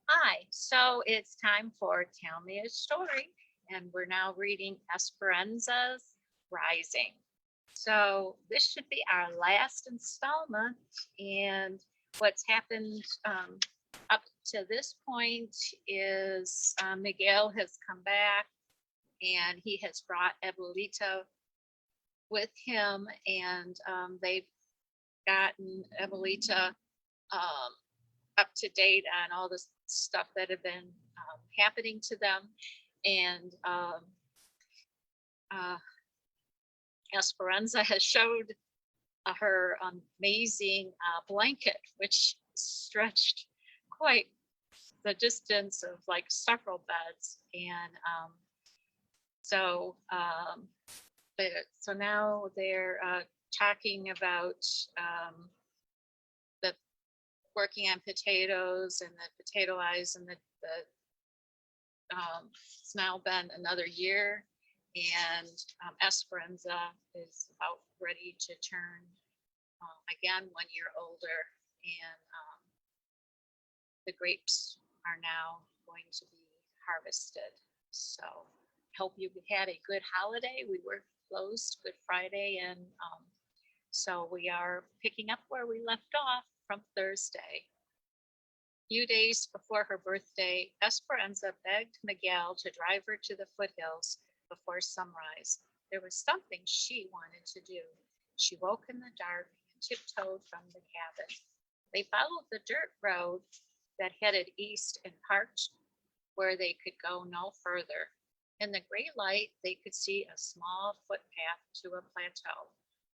Hi, so it's time for Tell Me a Story, and we're now reading Esperanza's Rising. So this should be our last installment, and what's happened up to this point is Miguel has come back, and he has brought Abuelita with him, and they've gotten Abuelita um, up to date on all the stuff that have been happening to them. And uh, Esperanza has showed her amazing blanket, which stretched quite the distance of like several beds. And so, so now they're talking about the working on potatoes and the potato eyes and it's now been another year, and Esperanza is about ready to turn again 1 year older, and the grapes are now going to be harvested. So hope you had a good holiday. We were closed Good Friday, and so we are picking up where we left off from Thursday. A few days before her birthday, Esperanza begged Miguel to drive her to the foothills before sunrise. There was something she wanted to do. She woke in the dark and tiptoed from the cabin. They followed the dirt road that headed east and parked where they could go no further. In the gray light, they could see a small footpath to a plateau.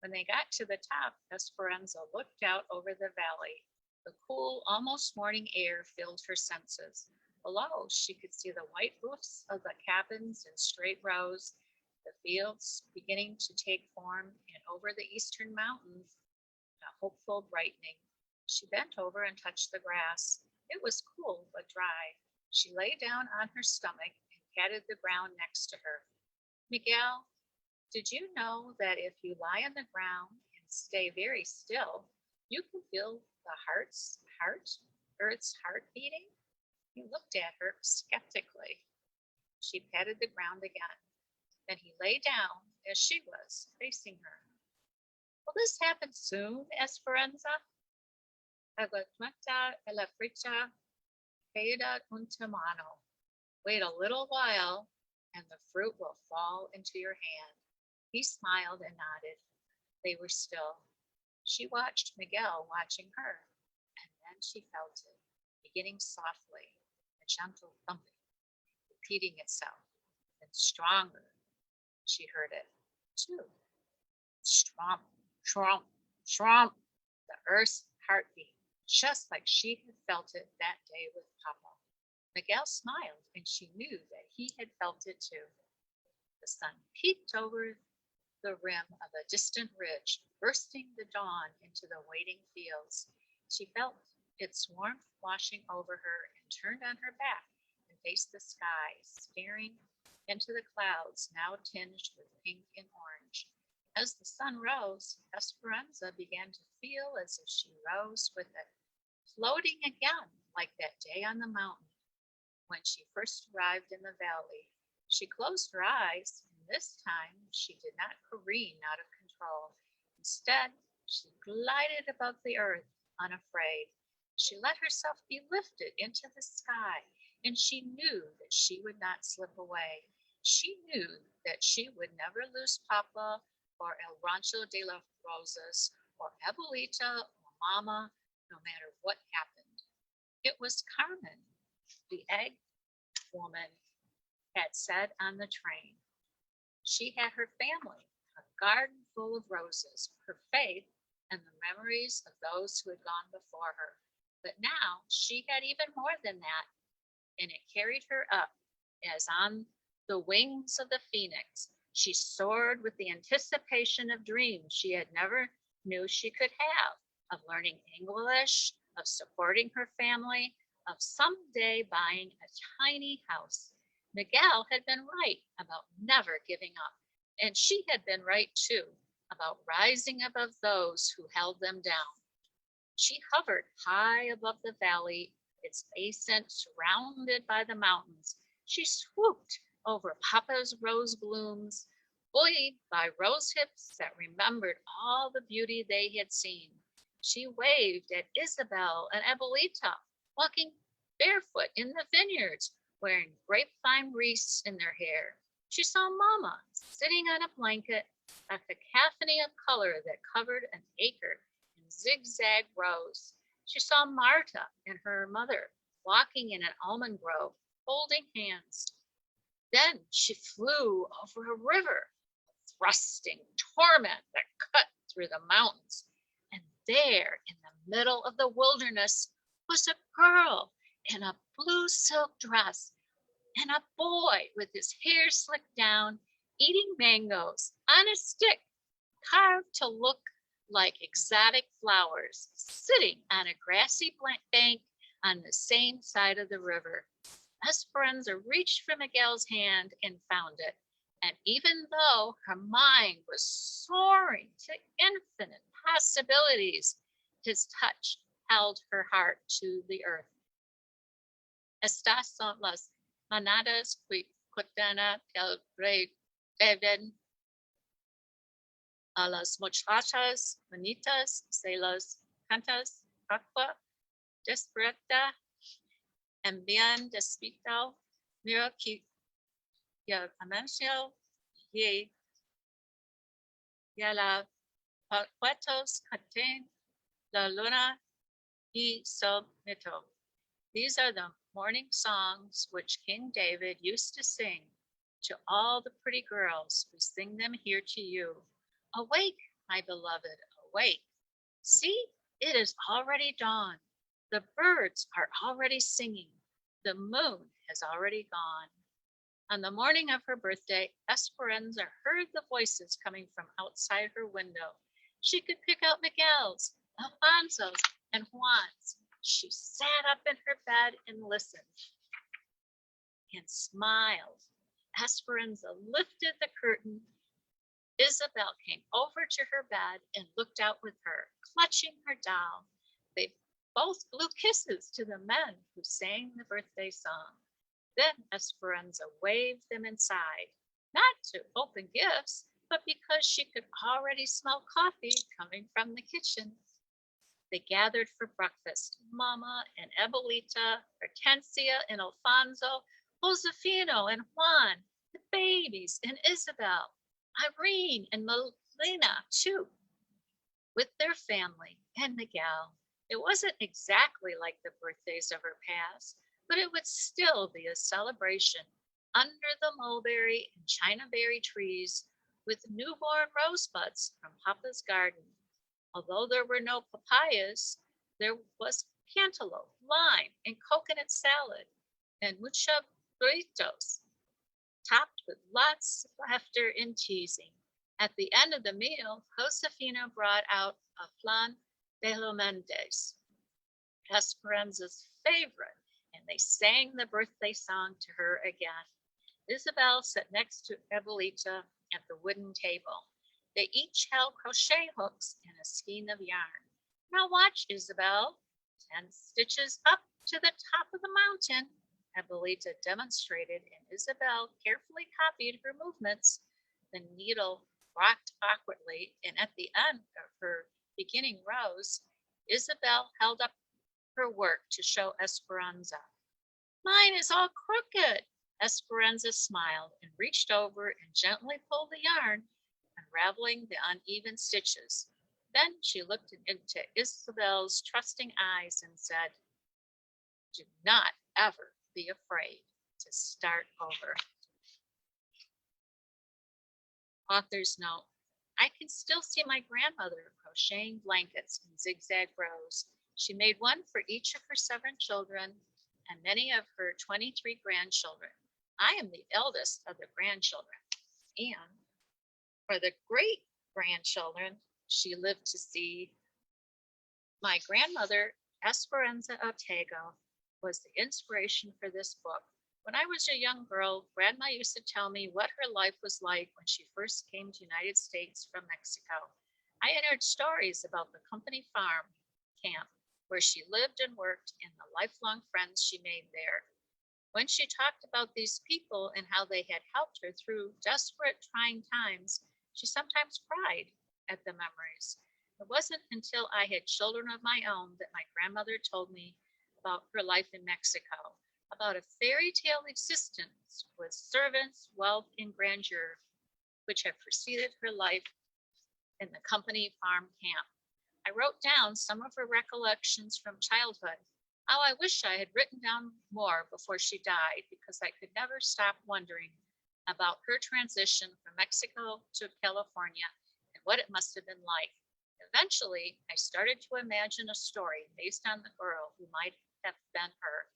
When they got to the top, Esperanza looked out over the valley. The cool, almost morning air filled her senses. Below, she could see the white roofs of the cabins in straight rows, the fields beginning to take form, and over the eastern mountains, a hopeful brightening. She bent over and touched the grass. It was cool but dry. She lay down on her stomach and patted the ground next to her. Miguel, did you know that if you lie on the ground and stay very still, you can feel the Earth's heart beating? He looked at her skeptically. She patted the ground again. Then he lay down as she was, facing her. Will this happen soon, Esperanza? Aguanta la fricha queda una mano. Wait a little while, and the fruit will fall into your hand. He smiled and nodded. They were still. She watched Miguel watching her, and then she felt it, beginning softly, a gentle thumping, repeating itself, and stronger. She heard it, too. Stromp, tromp, tromp, the earth's heartbeat, just like she had felt it that day with Papa. Miguel smiled, and she knew that he had felt it too. The sun peeked over the rim of a distant ridge, bursting the dawn into the waiting fields. She felt its warmth washing over her and turned on her back and faced the sky, staring into the clouds now tinged with pink and orange. As the sun rose, Esperanza began to feel as if she rose with it, floating again like that day on the mountain when she first arrived in the valley. She closed her eyes, and this time she did not careen out of control. Instead, she glided above the earth, unafraid. She let herself be lifted into the sky, and she knew that she would not slip away. She knew that she would never lose Papa or El Rancho de las Rosas or Abuelita or Mama, no matter what happened. It was Carmen, the egg woman, had said on the train. She had her family, a garden full of roses, her faith, and the memories of those who had gone before her. But now she had even more than that, and it carried her up as on the wings of the phoenix. She soared with the anticipation of dreams she had never knew she could have, of learning English, of supporting her family, of someday buying a tiny house. Miguel had been right about never giving up, and she had been right too about rising above those who held them down. She hovered high above the valley its basin surrounded by the mountains. She swooped over Papa's rose blooms, buoyed by rose hips that remembered all the beauty they had seen. She waved at Isabel and Abuelita, walking barefoot in the vineyards, wearing grapevine wreaths in their hair. She saw Mama sitting on a blanket, a cacophony of color that covered an acre in zigzag rows. She saw Marta and her mother walking in an almond grove, holding hands. Then she flew over a river, a thrusting torrent that cut through the mountains. And there, in the middle of the wilderness, was a girl in a blue silk dress and a boy with his hair slicked down, eating mangoes on a stick carved to look like exotic flowers, sitting on a grassy bank on the same side of the river. Esperanza reached for Miguel's hand and found it. And even though her mind was soaring to infinite possibilities, his touch held her heart to the earth. Estas son las manadas que cuentan el rey David a las muchachas bonitas se las cantas aqua desperta en bien despito. Mira que ya comenzó y la puertos caten la luna y sol mito. These are the morning songs which King David used to sing to all the pretty girls who sing them here to you. Awake, my beloved, awake. See, it is already dawn. The birds are already singing. The moon has already gone. On the morning of her birthday, Esperanza heard the voices coming from outside her window. She could pick out Miguel's, Alfonso's, and Juan's. She sat up in her bed and listened and smiled. Esperanza lifted the curtain. Isabel came over to her bed and looked out with her, clutching her doll. They both blew kisses to the men who sang the birthday song. Then Esperanza waved them inside, not to open gifts, but because she could already smell coffee coming from the kitchen. They gathered for breakfast. Mama and Abuelita, Hortensia and Alfonso, Josefino and Juan, the babies and Isabel, Irene and Melina, too, with their family, and Miguel. It wasn't exactly like the birthdays of her past, but it would still be a celebration under the mulberry and chinaberry trees with newborn rosebuds from Papa's garden. Although there were no papayas, there was cantaloupe, lime, and coconut salad, and mucha burritos, topped with lots of laughter and teasing. At the end of the meal, Josefina brought out a flan de los Mendes, Esperanza's favorite, and they sang the birthday song to her again. Isabel sat next to Abuelita at the wooden table. They each held crochet hooks and a skein of yarn. Now watch, Isabel. 10 stitches up to the top of the mountain. Abuelita demonstrated, and Isabel carefully copied her movements. The needle rocked awkwardly, and at the end of her beginning rows, Isabel held up her work to show Esperanza. Mine is all crooked. Esperanza smiled and reached over and gently pulled the yarn, unraveling the uneven stitches. Then she looked into Isabel's trusting eyes and said, do not ever be afraid to start over. Author's note, I can still see my grandmother crocheting blankets in zigzag rows. She made one for each of her 7 children and many of her 23 grandchildren. I am the eldest of the grandchildren. And for the great grandchildren, she lived to see. My grandmother, Esperanza Ortega, was the inspiration for this book. When I was a young girl, Grandma used to tell me what her life was like when she first came to the United States from Mexico. I had heard stories about the company farm camp where she lived and worked, and the lifelong friends she made there. When she talked about these people and how they had helped her through desperate, trying times, she sometimes cried at the memories. It wasn't until I had children of my own that my grandmother told me about her life in Mexico, about a fairy tale existence with servants, wealth, and grandeur, which had preceded her life in the company farm camp. I wrote down some of her recollections from childhood. How I wish I had written down more before she died, because I could never stop wondering about her transition from Mexico to California and what it must have been like. Eventually, I started to imagine a story based on the girl who might have been her.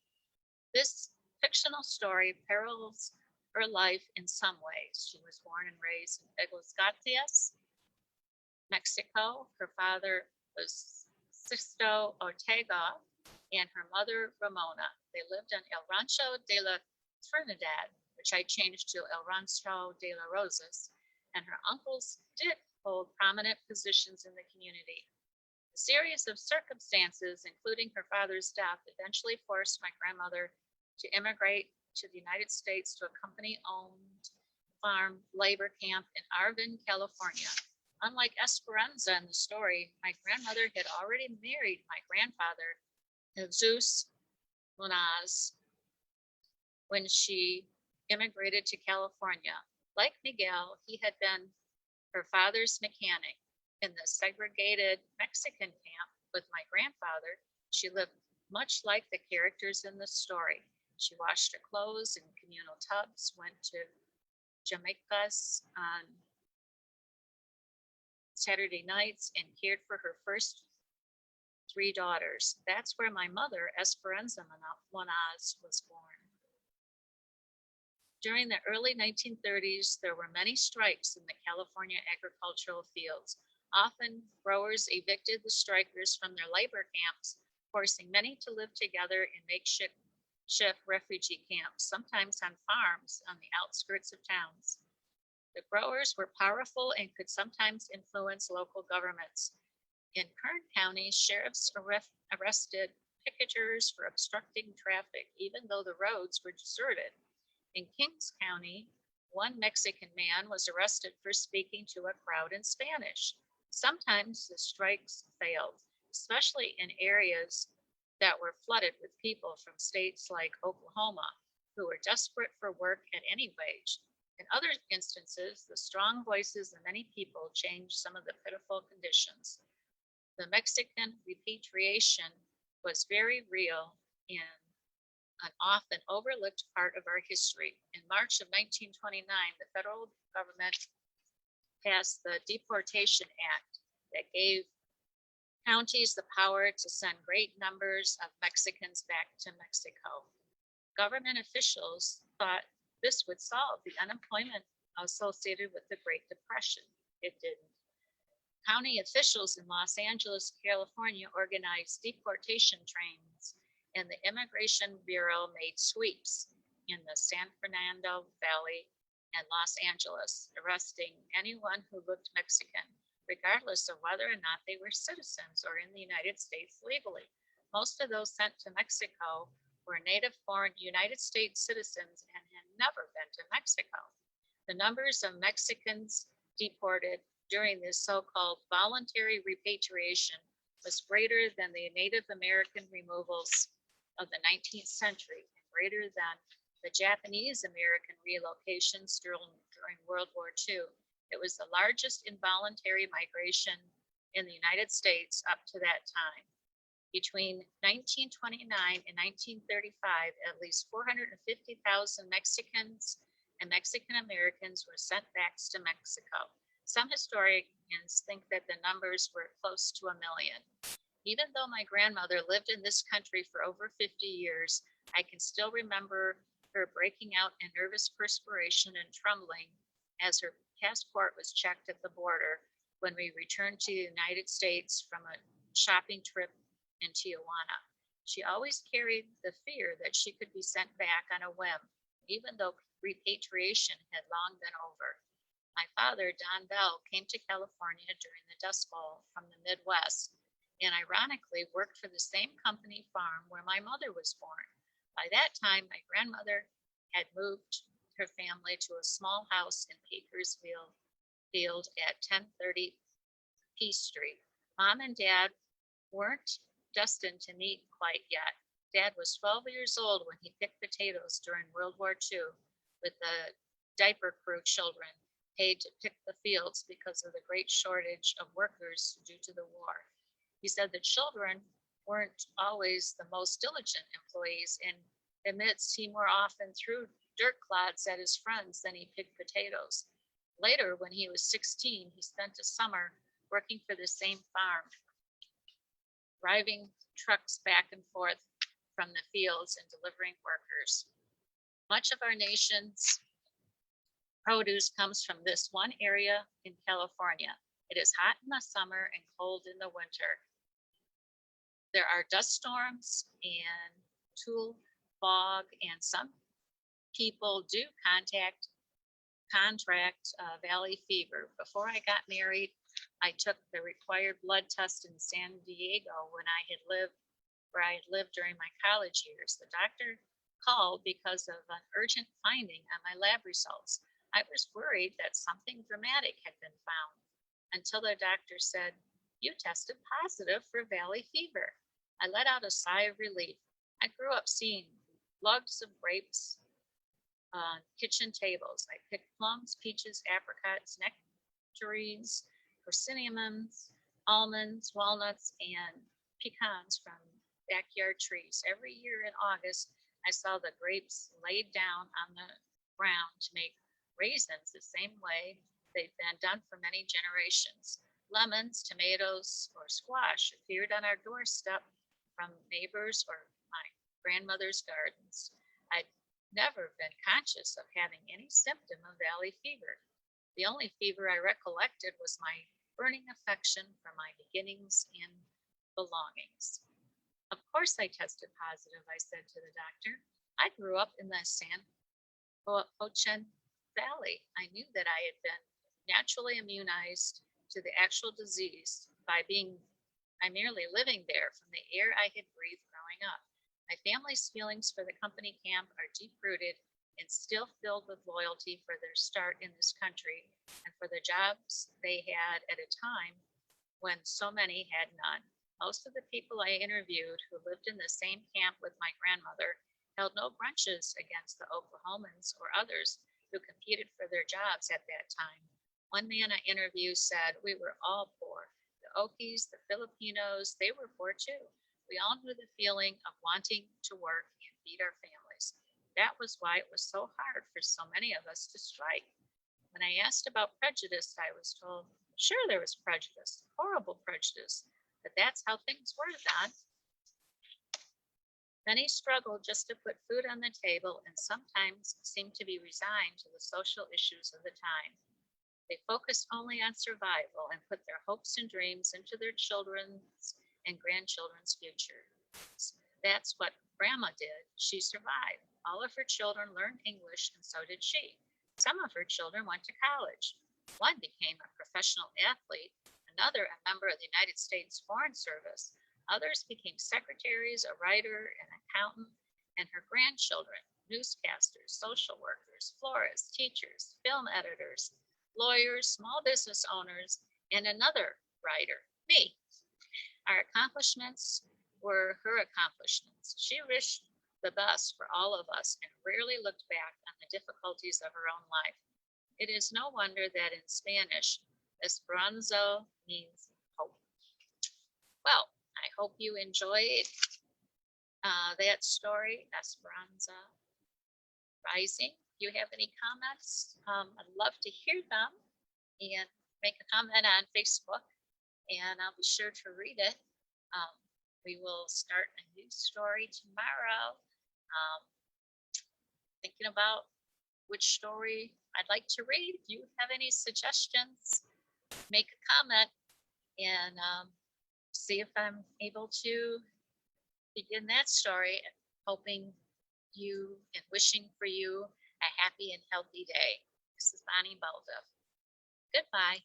This fictional story parallels her life in some ways. She was born and raised in Aguascalientes, Mexico. Her father was Sisto Ortega and her mother Ramona. They lived in El Rancho de la Trinidad, which I changed to El Rancho de la Rosas, and her uncles did hold prominent positions in the community. A series of circumstances, including her father's death, eventually forced my grandmother to immigrate to the United States to a company-owned farm labor camp in Arvin, California. Unlike Esperanza in the story, my grandmother had already married my grandfather, Jesus Muñoz, when she immigrated to California. Like Miguel, he had been her father's mechanic. In the segregated Mexican camp with my grandfather, she lived much like the characters in the story. She washed her clothes in communal tubs, went to Jamaicas on Saturday nights, and cared for her first three daughters. That's where my mother, Esperanza Muñoz, was born. During the early 1930s, there were many strikes in the California agricultural fields. Often, growers evicted the strikers from their labor camps, forcing many to live together in makeshift refugee camps, sometimes on farms on the outskirts of towns. The growers were powerful and could sometimes influence local governments. In Kern County, sheriffs arrested picketers for obstructing traffic, even though the roads were deserted. In Kings County, one Mexican man was arrested for speaking to a crowd in Spanish. Sometimes the strikes failed, especially in areas that were flooded with people from states like Oklahoma, who were desperate for work at any wage. In other instances, the strong voices of many people changed some of the pitiful conditions. The Mexican repatriation was very real in an often overlooked part of our history. In March of 1929, the federal government passed the Deportation Act that gave counties the power to send great numbers of Mexicans back to Mexico. Government officials thought this would solve the unemployment associated with the Great Depression. It didn't. County officials in Los Angeles, California organized deportation trains, and the Immigration Bureau made sweeps in the San Fernando Valley and Los Angeles, arresting anyone who looked Mexican, regardless of whether or not they were citizens or in the United States legally. Most of those sent to Mexico were native-born United States citizens and had never been to Mexico. The numbers of Mexicans deported during this so-called voluntary repatriation was greater than the Native American removals of the 19th century, and greater than the Japanese American relocations during World War II. It was the largest involuntary migration in the United States up to that time. Between 1929 and 1935, at least 450,000 Mexicans and Mexican Americans were sent back to Mexico. Some historians think that the numbers were close to 1 million. Even though my grandmother lived in this country for over 50 years, I can still remember her breaking out in nervous perspiration and trembling as her passport was checked at the border when we returned to the United States from a shopping trip in Tijuana. She always carried the fear that she could be sent back on a whim, even though repatriation had long been over. My father, Don Bell, came to California during the Dust Bowl from the Midwest and ironically worked for the same company farm where my mother was born. By that time, my grandmother had moved her family to a small house in Pakersfield Field at 1030 Peace Street. Mom and Dad weren't destined to meet quite yet. Dad was 12 years old when he picked potatoes during World War II with the diaper crew children paid to pick the fields because of the great shortage of workers due to the war. He said the children weren't always the most diligent employees, and admits he more often threw dirt clods at his friends than he picked potatoes. Later, when he was 16, he spent a summer working for the same farm, driving trucks back and forth from the fields and delivering workers. Much of our nation's produce comes from this one area in California. It is hot in the summer and cold in the winter. There are dust storms and tool fog, and some people do contract valley fever. Before I got married, I took the required blood test in San Diego when I had lived where I had lived during my college years. The doctor called because of an urgent finding on my lab results. I was worried that something dramatic had been found until the doctor said, "You tested positive for valley fever." I let out a sigh of relief. I grew up seeing lugs of grapes on kitchen tables. I picked plums, peaches, apricots, nectarines, persimmons, almonds, walnuts, and pecans from backyard trees. Every year in August, I saw the grapes laid down on the ground to make raisins the same way they've been done for many generations. Lemons, tomatoes, or squash appeared on our doorstep from neighbors or my grandmother's gardens. I'd never been conscious of having any symptom of valley fever. The only fever I recollected was my burning affection for my beginnings and belongings. Of course I tested positive, I said to the doctor. I grew up in the San Joaquin Valley. I knew that I had been naturally immunized to the actual disease by merely living there from the air I had breathed growing up. My family's feelings for the company camp are deep-rooted and still filled with loyalty for their start in this country and for the jobs they had at a time when so many had none. Most of the people I interviewed who lived in the same camp with my grandmother held no grudges against the Oklahomans or others who competed for their jobs at that time. One man I interviewed said, "We were all poor. The Okies, the Filipinos, they were poor too. We all knew the feeling of wanting to work and feed our families. That was why it was so hard for so many of us to strike." When I asked about prejudice, I was told, sure, there was prejudice, horrible prejudice, but that's how things were then. Many struggled just to put food on the table and sometimes seemed to be resigned to the social issues of the time. They focused only on survival and put their hopes and dreams into their children's and grandchildren's future. That's what Grandma did. She survived. All of her children learned English, and so did she. Some of her children went to college. One became a professional athlete, another a member of the United States Foreign Service. Others became secretaries, a writer, an accountant, and her grandchildren, newscasters, social workers, florists, teachers, film editors, lawyers, small business owners, and another writer, me. Our accomplishments were her accomplishments. She wished the best for all of us and rarely looked back on the difficulties of her own life. It is no wonder that in Spanish, Esperanza means hope. Well, I hope you enjoyed that story, Esperanza Rising. If you have any comments, I'd love to hear them, and make a comment on Facebook, and I'll be sure to read it. We will start a new story tomorrow. Thinking about which story I'd like to read. If you have any suggestions, make a comment and see if I'm able to begin that story. Hoping you and wishing for you a happy and healthy day. This is Bonnie Balda. Goodbye.